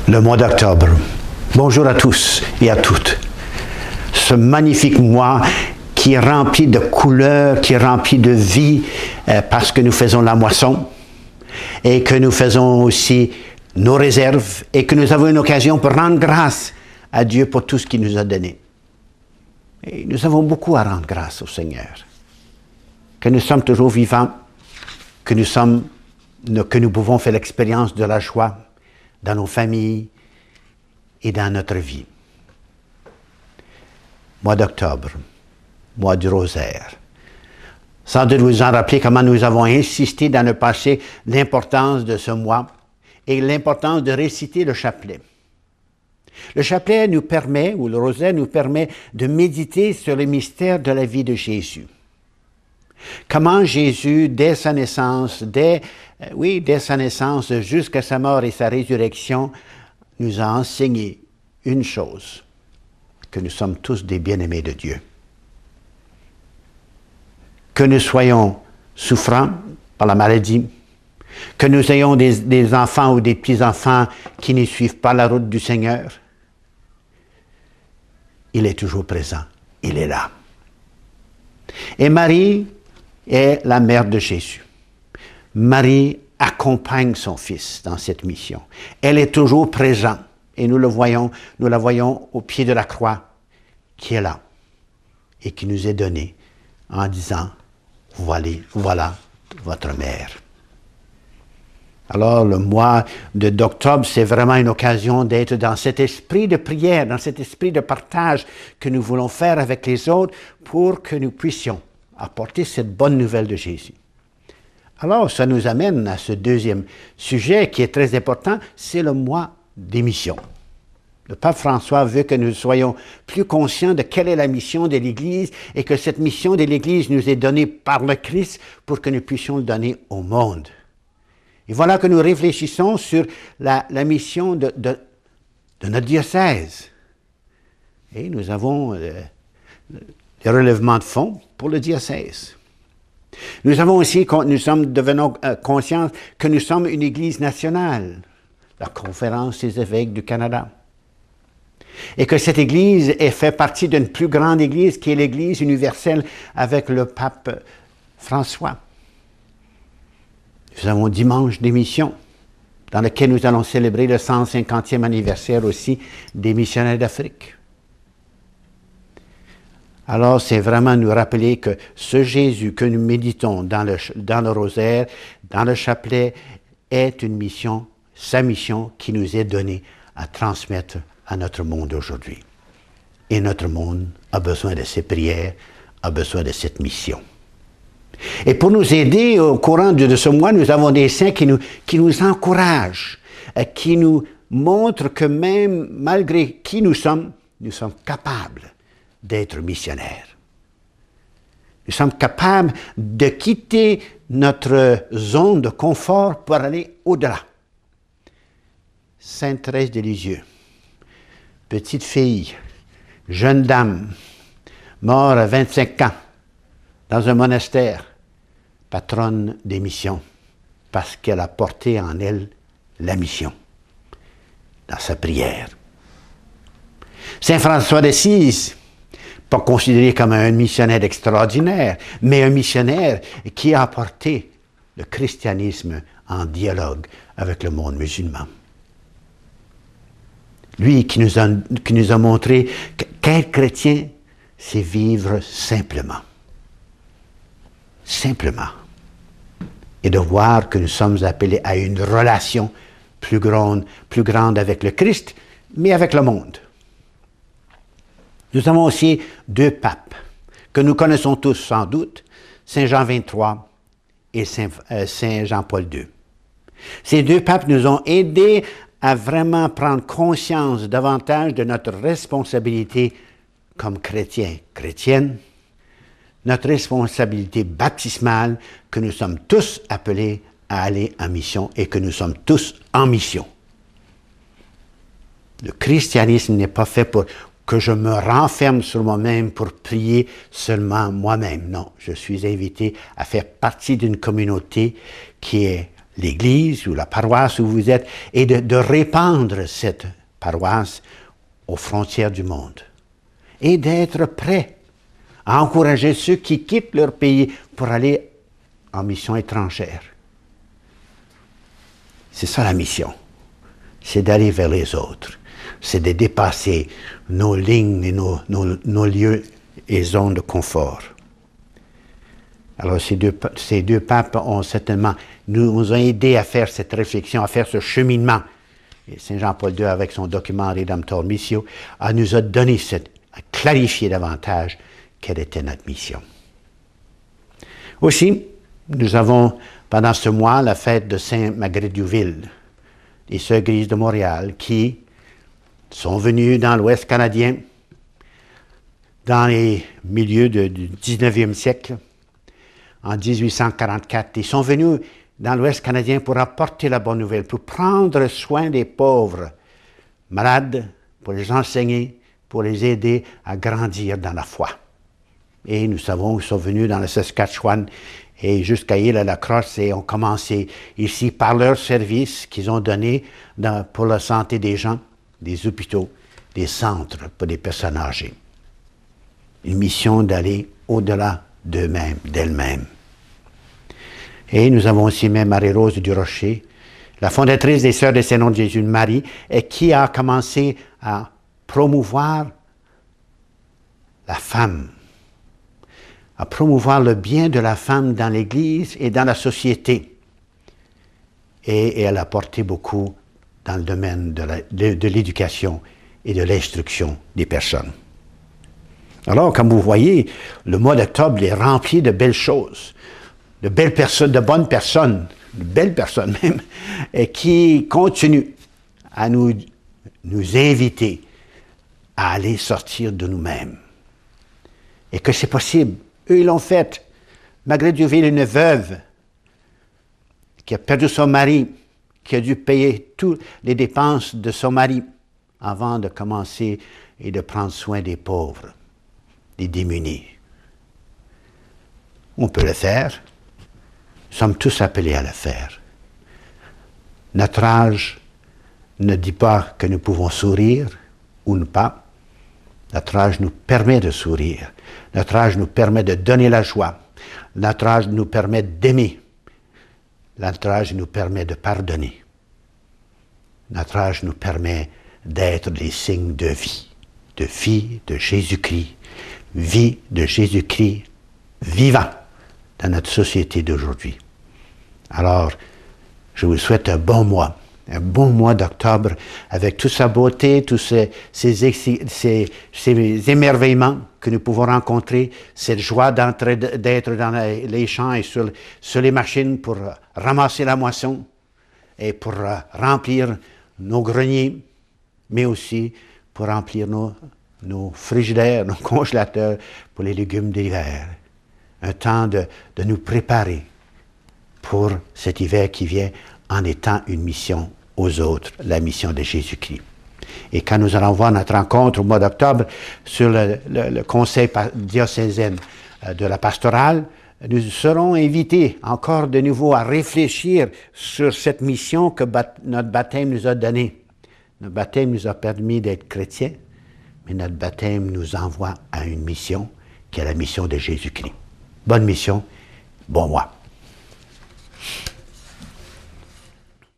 le mois d'octobre. Bonjour à tous et à toutes. Ce magnifique mois qui est rempli de couleurs, qui est rempli de vie, parce que nous faisons la moisson et que nous faisons aussi nos réserves et que nous avons une occasion pour rendre grâce à Dieu pour tout ce qu'il nous a donné. Et nous avons beaucoup à rendre grâce au Seigneur. Que nous sommes toujours vivants, que nous pouvons faire l'expérience de la joie dans nos familles et dans notre vie. Mois d'octobre, mois du rosaire. Sans doute vous en rappeler comment nous avons insisté dans le passé l'importance de ce mois et l'importance de réciter le chapelet. Le chapelet nous permet, ou le rosaire nous permet de méditer sur le mystère de la vie de Jésus. Comment Jésus, dès sa naissance, jusqu'à sa mort et sa résurrection, nous a enseigné une chose, que nous sommes tous des bien-aimés de Dieu. Que nous soyons souffrants par la maladie, que nous ayons des enfants ou des petits-enfants qui ne suivent pas la route du Seigneur, il est toujours présent, il est là. Et Marie est la mère de Jésus. Marie accompagne son fils dans cette mission. Elle est toujours présente et nous la voyons au pied de la croix qui est là et qui nous est donnée en disant « Voilà votre mère ». Alors, le mois d'octobre, c'est vraiment une occasion d'être dans cet esprit de prière, dans cet esprit de partage que nous voulons faire avec les autres pour que nous puissions apporter cette bonne nouvelle de Jésus. Alors, ça nous amène à ce deuxième sujet qui est très important, c'est le mois des missions. Le pape François veut que nous soyons plus conscients de quelle est la mission de l'Église et que cette mission de l'Église nous est donnée par le Christ pour que nous puissions le donner au monde. Et voilà que nous réfléchissons sur la mission de notre diocèse. Et nous avons des relèvements de fonds pour le diocèse. Nous avons aussi, devenons conscients que nous sommes une Église nationale, la Conférence des évêques du Canada. Et que cette Église fait partie d'une plus grande Église qui est l'Église universelle avec le pape François. Nous avons dimanche des missions, dans lequel nous allons célébrer le 150e anniversaire aussi des missionnaires d'Afrique. Alors, c'est vraiment nous rappeler que ce Jésus que nous méditons dans le rosaire, dans le chapelet, est une mission, sa mission qui nous est donnée à transmettre à notre monde aujourd'hui. Et notre monde a besoin de ces prières, a besoin de cette mission. Et pour nous aider au courant de ce mois, nous avons des saints qui nous encouragent, qui nous montrent que même malgré qui nous sommes capables d'être missionnaires. Nous sommes capables de quitter notre zone de confort pour aller au-delà. Sainte Thérèse de Lisieux, petite fille, jeune dame, morte à 25 ans, dans un monastère, patronne des missions, parce qu'elle a porté en elle la mission, dans sa prière. Saint François d'Assise, pas considéré comme un missionnaire extraordinaire, mais un missionnaire qui a apporté le christianisme en dialogue avec le monde musulman. Lui qui nous a montré qu'être chrétien, c'est vivre simplement. Simplement. Et de voir que nous sommes appelés à une relation plus grande avec le Christ, mais avec le monde. Nous avons aussi deux papes, que nous connaissons tous sans doute, Saint Jean XXIII et Saint Jean-Paul II. Ces deux papes nous ont aidés à vraiment prendre conscience davantage de notre responsabilité comme chrétiens, chrétiennes, notre responsabilité baptismale, que nous sommes tous appelés à aller en mission et que nous sommes tous en mission. Le christianisme n'est pas fait pour que je me renferme sur moi-même pour prier seulement moi-même. Non, je suis invité à faire partie d'une communauté qui est l'église ou la paroisse où vous êtes et de répandre cette paroisse aux frontières du monde. Et d'être prêt à encourager ceux qui quittent leur pays pour aller en mission étrangère. C'est ça la mission. C'est d'aller vers les autres. C'est de dépasser nos lignes et nos lieux et zones de confort. Alors ces deux papes ont certainement nous ont aidés à faire cette réflexion, à faire ce cheminement. Et Saint Jean-Paul II, avec son document Redemptor Missio, nous a donné à clarifier davantage quelle était notre mission. Aussi, nous avons pendant ce mois la fête de Saint-Marguerite-du-Ville, les Sœurs Grises de Montréal, qui sont venues dans l'Ouest canadien dans les milieux du 19e siècle, en 1844. Ils sont venus dans l'Ouest canadien pour apporter la bonne nouvelle, pour prendre soin des pauvres, malades, pour les enseigner, pour les aider à grandir dans la foi. Et nous savons qu'ils sont venus dans le Saskatchewan et jusqu'à Île-à-la-Crosse et ont commencé ici par leur service qu'ils ont donné pour la santé des gens, des hôpitaux, des centres pour les personnes âgées. Une mission d'aller au-delà d'elles-mêmes. Et nous avons aussi même Marie-Rose du Rocher, la fondatrice des Sœurs des Saint-Nom de Jésus de Marie, et qui a commencé à promouvoir la femme, à promouvoir le bien de la femme dans l'Église et dans la société. Et elle a porté beaucoup dans le domaine de l'éducation et de l'instruction des personnes. Alors, comme vous voyez, le mois d'octobre est rempli de belles choses, de belles personnes, de bonnes personnes, de belles personnes même, et qui continuent à nous inviter à aller sortir de nous-mêmes. Et que c'est possible. Eux, ils l'ont fait. Marguerite-du-Ville, une veuve qui a perdu son mari, qui a dû payer toutes les dépenses de son mari avant de commencer et de prendre soin des pauvres, des démunis. On peut le faire. Nous sommes tous appelés à le faire. Notre âge ne dit pas que nous pouvons sourire ou ne pas. Notre âge nous permet de sourire. Notre âge nous permet de donner la joie. Notre âge nous permet d'aimer. Notre âge nous permet de pardonner. Notre âge nous permet d'être des signes de vie de Jésus-Christ, vie de Jésus-Christ vivant dans notre société d'aujourd'hui. Alors, je vous souhaite un bon mois d'octobre, avec toute sa beauté, tous ces émerveillements que nous pouvons rencontrer, cette joie d'être dans les champs et sur les machines pour ramasser la moisson et pour remplir nos greniers, mais aussi pour remplir nos frigidaires, nos congélateurs pour les légumes d'hiver. Un temps de nous préparer pour cet hiver qui vient en étant une mission aux autres, la mission de Jésus-Christ. Et quand nous allons voir notre rencontre au mois d'octobre sur le conseil diocésain de la pastorale, nous serons invités encore de nouveau à réfléchir sur cette mission que notre baptême nous a donnée. Notre baptême nous a permis d'être chrétiens, mais notre baptême nous envoie à une mission qui est la mission de Jésus-Christ. Bonne mission, bon mois.